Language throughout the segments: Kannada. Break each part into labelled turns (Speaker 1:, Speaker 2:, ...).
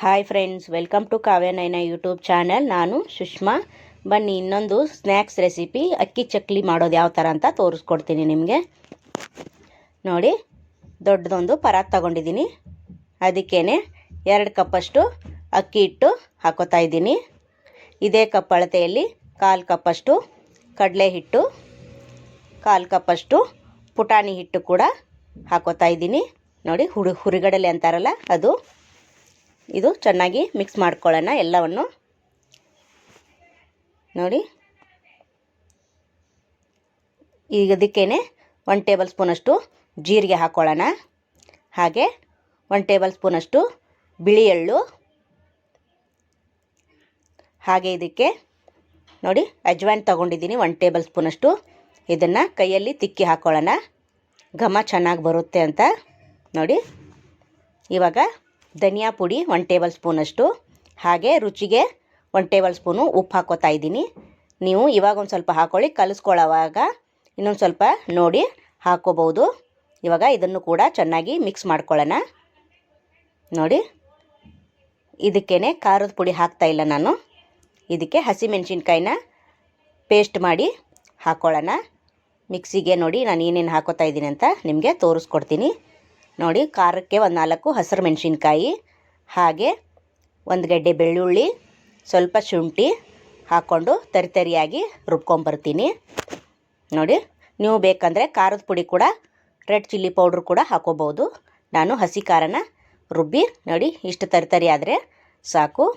Speaker 1: Hi friends, welcome to Kavya Naina YouTube channel. ನಾನು ಸುಷ್ಮಾ. ಬನ್ನಿ ಇನ್ನೊಂದು ಸ್ನ್ಯಾಕ್ಸ್ ರೆಸಿಪಿ ಅಕ್ಕಿ ಚಕ್ಲಿ ಮಾಡೋದು ಯಾವ ಥರ ಅಂತ ತೋರಿಸ್ಕೊಡ್ತೀನಿ ನಿಮಗೆ. ನೋಡಿ, ದೊಡ್ಡದೊಂದು ಪರಾತ್ ತಗೊಂಡಿದ್ದೀನಿ. ಅದಕ್ಕೇ 2 ಕಪ್ಪಷ್ಟು ಅಕ್ಕಿ ಹಿಟ್ಟು ಹಾಕೋತಾ ಇದ್ದೀನಿ. ಇದೇ ಕಪ್ ಅಳತೆಯಲ್ಲಿ 1/4 ಕಪ್ಪಷ್ಟು ಕಡಲೆ ಹಿಟ್ಟು, 1/4 ಕಪ್ಪಷ್ಟು ಪುಟಾಣಿ ಹಿಟ್ಟು ಕೂಡ ಹಾಕೋತಾ ಇದ್ದೀನಿ. ನೋಡಿ, ಹುರಿಗಡಲೆ ಅಂತಾರಲ್ಲ ಅದು. ಇದು ಚೆನ್ನಾಗಿ ಮಿಕ್ಸ್ ಮಾಡ್ಕೊಳ್ಳೋಣ ಎಲ್ಲವನ್ನು. ನೋಡಿ, ಈಗ ಇದಕ್ಕೇನೆ 1 ಟೇಬಲ್ ಸ್ಪೂನಷ್ಟು ಜೀರಿಗೆ ಹಾಕ್ಕೊಳ್ಳೋಣ. ಹಾಗೆ 1 ಟೇಬಲ್ ಸ್ಪೂನಷ್ಟು ಬಿಳಿ ಎಳ್ಳು. ಹಾಗೆ ಇದಕ್ಕೆ ನೋಡಿ ಅಜ್ವಾइन ತಗೊಂಡಿದ್ದೀನಿ 1 ಟೇಬಲ್ ಸ್ಪೂನಷ್ಟು. ಇದನ್ನು ಕೈಯಲ್ಲಿ ತಿಕ್ಕಿ ಹಾಕ್ಕೊಳ್ಳೋಣ, ಘಮ ಚೆನ್ನಾಗಿ ಬರುತ್ತೆ ಅಂತ. ನೋಡಿ, ಇವಾಗ ಧನಿಯಾ ಪುಡಿ 1 ಟೇಬಲ್ ಸ್ಪೂನಷ್ಟು, ಹಾಗೆ ರುಚಿಗೆ 1 ಟೇಬಲ್ ಸ್ಪೂನು ಉಪ್ಪು ಹಾಕೋತಾ ಇದ್ದೀನಿ. ನೀವು ಇವಾಗ ಒಂದು ಸ್ವಲ್ಪ ಹಾಕ್ಕೊಳ್ಳಿ, ಕಲಿಸ್ಕೊಳ್ಳೋವಾಗ ಇನ್ನೊಂದು ಸ್ವಲ್ಪ ನೋಡಿ ಹಾಕ್ಕೋಬೋದು. ಇವಾಗ ಇದನ್ನು ಕೂಡ ಚೆನ್ನಾಗಿ ಮಿಕ್ಸ್ ಮಾಡ್ಕೊಳ್ಳೋಣ. ನೋಡಿ, ಇದಕ್ಕೇ ಖಾರದ ಪುಡಿ ಹಾಕ್ತಾಯಿಲ್ಲ ನಾನು. ಇದಕ್ಕೆ ಹಸಿಮೆಣಸಿನ್ಕಾಯಿನ ಪೇಸ್ಟ್ ಮಾಡಿ ಹಾಕ್ಕೊಳ್ಳೋಣ ಮಿಕ್ಸಿಗೆ. ನೋಡಿ, ನಾನು ಏನೇನು ಹಾಕೋತಾ ಇದ್ದೀನಿ ಅಂತ ನಿಮಗೆ ತೋರಿಸ್ಕೊಡ್ತೀನಿ. ನೋಡಿ, ಖಾರಕ್ಕೆ 4 ಹಸಿರು ಮೆಣಸಿನ್ಕಾಯಿ, ಹಾಗೆ 1 ಗೆಡ್ಡೆ ಬೆಳ್ಳುಳ್ಳಿ, ಸ್ವಲ್ಪ ಶುಂಠಿ ಹಾಕ್ಕೊಂಡು ತರಿಯಾಗಿ ರುಬ್ಕೊಂಬರ್ತೀನಿ. ನೋಡಿ, ನೀವು ಬೇಕಂದರೆ ಖಾರದ ಪುಡಿ ಕೂಡ ರೆಡ್ ಚಿಲ್ಲಿ ಪೌಡ್ರ್ ಕೂಡ ಹಾಕೋಬೋದು. ನಾನು ಹಸಿ ಖಾರನ ರುಬ್ಬಿ ನೋಡಿ ಇಷ್ಟು ತರಿ ಆದರೆ ಸಾಕು.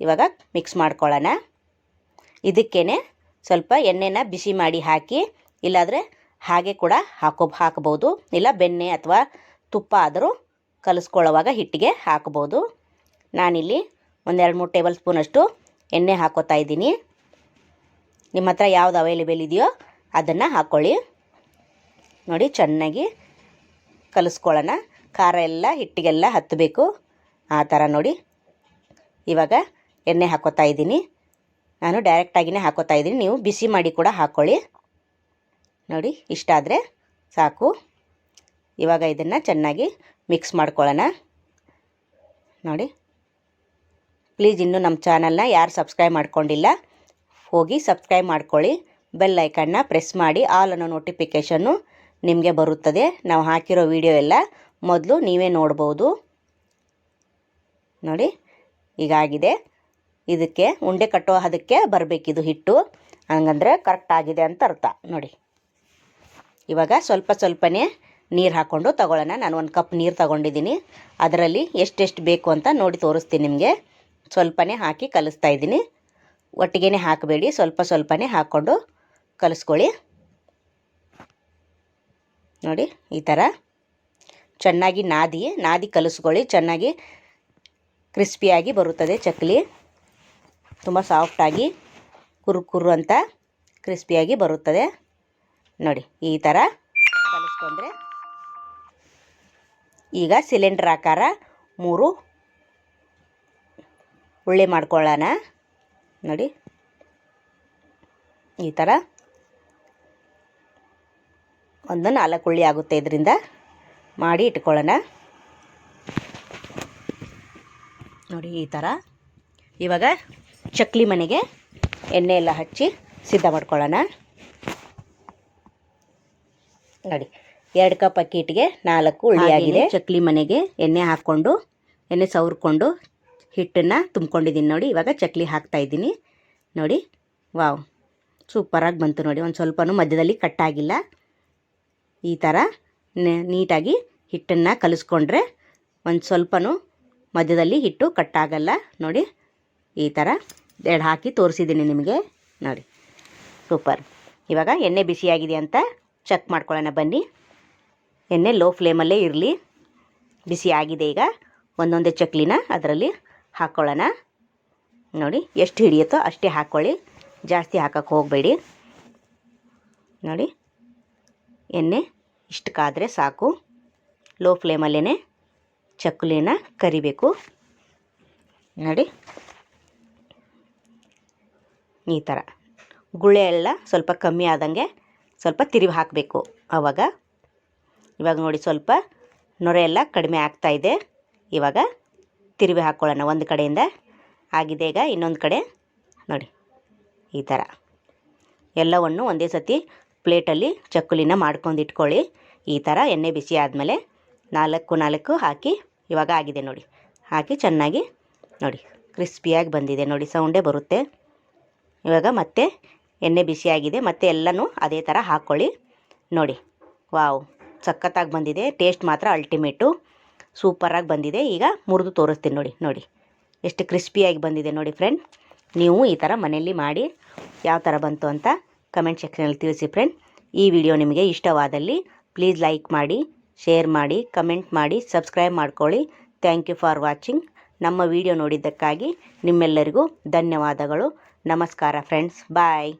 Speaker 1: ಇವಾಗ ಮಿಕ್ಸ್ ಮಾಡ್ಕೊಳ್ಳೋಣ. ಇದಕ್ಕೇ ಸ್ವಲ್ಪ ಎಣ್ಣೆನ ಬಿಸಿ ಮಾಡಿ ಹಾಕಿ, ಇಲ್ಲಾಂದರೆ ಹಾಗೆ ಕೂಡ ಹಾಕಬಹುದು. ಇಲ್ಲ ಬೆಣ್ಣೆ ಅಥವಾ ತುಪ್ಪ ಆದರೂ ಕಲಿಸ್ಕೊಳ್ಳೋವಾಗ ಹಿಟ್ಟಿಗೆ ಹಾಕ್ಬೋದು. ನಾನಿಲ್ಲಿ 1-2-3 ಟೇಬಲ್ ಸ್ಪೂನಷ್ಟು ಎಣ್ಣೆ ಹಾಕೋತಾ ಇದ್ದೀನಿ. ನಿಮ್ಮ ಹತ್ರ ಯಾವುದು ಅವೈಲೇಬಲ್ ಇದೆಯೋ ಅದನ್ನು ಹಾಕ್ಕೊಳ್ಳಿ. ನೋಡಿ, ಚೆನ್ನಾಗಿ ಕಲಿಸ್ಕೊಳ್ಳೋಣ. ಖಾರ ಎಲ್ಲ ಹಿಟ್ಟಿಗೆಲ್ಲ ಹತ್ತಬೇಕು ಆ ಥರ. ನೋಡಿ, ಇವಾಗ ಎಣ್ಣೆ ಹಾಕೋತಾ ಇದ್ದೀನಿ. ನಾನು ಡೈರೆಕ್ಟಾಗಿಯೇ ಹಾಕೋತಾ ಇದ್ದೀನಿ, ನೀವು ಬಿಸಿ ಮಾಡಿ ಕೂಡ ಹಾಕ್ಕೊಳ್ಳಿ. ನೋಡಿ, ಇಷ್ಟಾದರೆ ಸಾಕು. ಇವಾಗ ಇದನ್ನು ಚೆನ್ನಾಗಿ ಮಿಕ್ಸ್ ಮಾಡ್ಕೊಳ್ಳೋಣ. ನೋಡಿ, ಪ್ಲೀಸ್ ಇನ್ನೂ ನಮ್ಮ ಚಾನಲ್ನ ಯಾರು ಸಬ್ಸ್ಕ್ರೈಬ್ ಮಾಡ್ಕೊಂಡಿಲ್ಲ ಹೋಗಿ ಸಬ್ಸ್ಕ್ರೈಬ್ ಮಾಡ್ಕೊಳ್ಳಿ. ಬೆಲ್ ಐಕನ್ನ ಪ್ರೆಸ್ ಮಾಡಿ, ಆಲ್ ಅನ್ನೋ ನೋಟಿಫಿಕೇಷನ್ನು ನಿಮಗೆ ಬರುತ್ತದೆ. ನಾವು ಹಾಕಿರೋ ವಿಡಿಯೋ ಎಲ್ಲ ಮೊದಲು ನೀವೇ ನೋಡ್ಬೋದು. ನೋಡಿ, ಈಗಾಗಿದೆ. ಇದಕ್ಕೆ ಉಂಡೆ ಕಟ್ಟೋ ಅದಕ್ಕೆ ಬರಬೇಕಿದು ಹಿಟ್ಟು, ಹಂಗಂದರೆ ಕರೆಕ್ಟ್ ಆಗಿದೆ ಅಂತ ಅರ್ಥ. ನೋಡಿ, ಇವಾಗ ಸ್ವಲ್ಪನೇ ನೀರು ಹಾಕ್ಕೊಂಡು ತಗೊಳ್ಳೋಣ. ನಾನು 1 ಕಪ್ ನೀರು ತಗೊಂಡಿದ್ದೀನಿ. ಅದರಲ್ಲಿ ಎಷ್ಟೆಷ್ಟು ಬೇಕು ಅಂತ ನೋಡಿ ತೋರಿಸ್ತೀನಿ ನಿಮಗೆ. ಸ್ವಲ್ಪನೇ ಹಾಕಿ ಕಲಿಸ್ತಾ ಇದ್ದೀನಿ, ಒಟ್ಟಿಗೆ ಹಾಕಬೇಡಿ, ಸ್ವಲ್ಪನೇ ಹಾಕ್ಕೊಂಡು ಕಲಿಸ್ಕೊಳ್ಳಿ. ನೋಡಿ, ಈ ಥರ ಚೆನ್ನಾಗಿ ನಾದಿ ಕಲಿಸ್ಕೊಳ್ಳಿ. ಚೆನ್ನಾಗಿ ಕ್ರಿಸ್ಪಿಯಾಗಿ ಬರುತ್ತದೆ ಚಕ್ಲಿ. ತುಂಬ ಸಾಫ್ಟಾಗಿ ಕುರು ಅಂತ ಕ್ರಿಸ್ಪಿಯಾಗಿ ಬರುತ್ತದೆ. ನೋಡಿ, ಈ ಥರ ಕಲಿಸ್ಕೊಂಡ್ರೆ ಈಗ ಸಿಲಿಂಡರ್ ಆಕಾರ 3 ಉಳ್ಳೆ ಮಾಡ್ಕೊಳ್ಳೋಣ. ನೋಡಿ, ಈ ಥರ ಒಂದು 4 ಉಳ್ಳಿ ಆಗುತ್ತೆ. ಇದರಿಂದ ಮಾಡಿ ಇಟ್ಕೊಳ್ಳೋಣ. ನೋಡಿ, ಈ ಥರ. ಇವಾಗ ಚಕ್ಲಿ ಮನೆಗೆ ಎಣ್ಣೆ ಎಲ್ಲ ಹಚ್ಚಿ ಸಿದ್ಧ ಮಾಡ್ಕೊಳ್ಳೋಣ. ನೋಡಿ, 2 ಕಪ್ ಅಕ್ಕಿ ಹಿಟ್ಟಿಗೆ 4 ಉಳ್ಳಿ ಆಗಿದೆ. ಚಕ್ಲಿ ಮನೆಗೆ ಎಣ್ಣೆ ಹಾಕ್ಕೊಂಡು ಎಣ್ಣೆ ಸವರ್ಕೊಂಡು ಹಿಟ್ಟನ್ನು ತುಂಬ್ಕೊಂಡಿದ್ದೀನಿ. ನೋಡಿ, ಇವಾಗ ಚಕ್ಲಿ ಹಾಕ್ತಾ ಇದ್ದೀನಿ. ನೋಡಿ, ವಾವ್, ಸೂಪರಾಗಿ ಬಂತು. ನೋಡಿ, ಒಂದು ಸ್ವಲ್ಪನೂ ಮಧ್ಯದಲ್ಲಿ ಕಟ್ಟಾಗಿಲ್ಲ. ಈ ಥರ ನೀಟಾಗಿ ಹಿಟ್ಟನ್ನು ಕಲಿಸ್ಕೊಂಡ್ರೆ ಒಂದು ಸ್ವಲ್ಪನೂ ಮಧ್ಯದಲ್ಲಿ ಹಿಟ್ಟು ಕಟ್ಟಾಗಲ್ಲ. ನೋಡಿ, ಈ ಥರ 2 ಹಾಕಿ ತೋರಿಸಿದ್ದೀನಿ ನಿಮಗೆ. ನೋಡಿ, ಸೂಪರ್. ಇವಾಗ ಎಣ್ಣೆ ಬಿಸಿಯಾಗಿದೆ ಅಂತ ಚೆಕ್ ಮಾಡ್ಕೊಳ್ಳೋಣ ಬನ್ನಿ. ಎಣ್ಣೆ ಲೋ ಫ್ಲೇಮಲ್ಲೇ ಇರಲಿ. ಬಿಸಿ ಆಗಿದೆ. ಈಗ ಒಂದೊಂದೇ ಚಕ್ಲಿನ ಅದರಲ್ಲಿ ಹಾಕ್ಕೊಳ್ಳೋಣ. ನೋಡಿ, ಎಷ್ಟು ಹಿಡಿಯುತ್ತೋ ಅಷ್ಟೇ ಹಾಕ್ಕೊಳ್ಳಿ, ಜಾಸ್ತಿ ಹಾಕೋಕ್ಕೆ ಹೋಗಬೇಡಿ. ನೋಡಿ, ಎಣ್ಣೆ ಇಷ್ಟು ಕಾದರೆ ಸಾಕು. ಲೋ ಫ್ಲೇಮಲ್ಲೇ ಚಕ್ಲಿನ ಕರಿಬೇಕು. ನೋಡಿ, ಈ ಥರ ಗುಳೆ ಎಲ್ಲ ಸ್ವಲ್ಪ ಕಮ್ಮಿ ಆದಂಗೆ ಸ್ವಲ್ಪ ತಿರುವಿ ಹಾಕಬೇಕು ಆವಾಗ. ಇವಾಗ ನೋಡಿ, ಸ್ವಲ್ಪ ನೊರೆ ಎಲ್ಲ ಕಡಿಮೆ ಆಗ್ತಾಯಿದೆ. ಇವಾಗ ತಿರುವಿ ಹಾಕ್ಕೊಳ್ಳೋಣ. ಒಂದು ಕಡೆಯಿಂದ ಆಗಿದೆ. ಈಗ ಇನ್ನೊಂದು ಕಡೆ ನೋಡಿ ಈ ಥರ ಎಲ್ಲವನ್ನು ಒಂದೇ ಸತಿ ಪ್ಲೇಟಲ್ಲಿ ಚಕ್ಕುಲಿನ ಮಾಡ್ಕೊಂಡು ಇಟ್ಕೊಳ್ಳಿ. ಈ ಥರ ಎಣ್ಣೆ ಬಿಸಿ ಆದಮೇಲೆ 4 ಹಾಕಿ ಇವಾಗ ಆಗಿದೆ ನೋಡಿ. ಹಾಕಿ ಚೆನ್ನಾಗಿ ನೋಡಿ ಕ್ರಿಸ್ಪಿಯಾಗಿ ಬಂದಿದೆ ನೋಡಿ, ಸೌಂಡೇ ಬರುತ್ತೆ. ಇವಾಗ ಮತ್ತೆ ಎಣ್ಣೆ ಬಿಸಿಯಾಗಿದೆ, ಮತ್ತೆ ಎಲ್ಲನೂ ಅದೇ ಥರ ಹಾಕ್ಕೊಳ್ಳಿ ನೋಡಿ. ವಾವ್, ಸಖತ್ತಾಗಿ ಬಂದಿದೆ. ಟೇಸ್ಟ್ ಮಾತ್ರ ಅಲ್ಟಿಮೇಟು, ಸೂಪರಾಗಿ ಬಂದಿದೆ. ಈಗ ಮುರಿದು ತೋರಿಸ್ತೀನಿ ನೋಡಿ. ನೋಡಿ ಎಷ್ಟು ಕ್ರಿಸ್ಪಿಯಾಗಿ ಬಂದಿದೆ ನೋಡಿ ಫ್ರೆಂಡ್. ನೀವು ಈ ಥರ ಮನೆಯಲ್ಲಿ ಮಾಡಿ ಯಾವ ಥರ ಬಂತು ಅಂತ ಕಮೆಂಟ್ ಸೆಕ್ಷನಲ್ಲಿ ತಿಳಿಸಿ ಫ್ರೆಂಡ್. ಈ ವಿಡಿಯೋ ನಿಮಗೆ ಇಷ್ಟವಾದಲ್ಲಿ ಪ್ಲೀಸ್ ಲೈಕ್ ಮಾಡಿ, ಶೇರ್ ಮಾಡಿ, ಕಮೆಂಟ್ ಮಾಡಿ, ಸಬ್ಸ್ಕ್ರೈಬ್ ಮಾಡ್ಕೊಳ್ಳಿ. Thank you for watching. ನಮ್ಮ ವಿಡಿಯೋ ನೋಡಿದ್ದಕ್ಕಾಗಿ ನಿಮ್ಮೆಲ್ಲರಿಗೂ ಧನ್ಯವಾದಗಳು. ನಮಸ್ಕಾರ ಫ್ರೆಂಡ್ಸ್, ಬಾಯ್.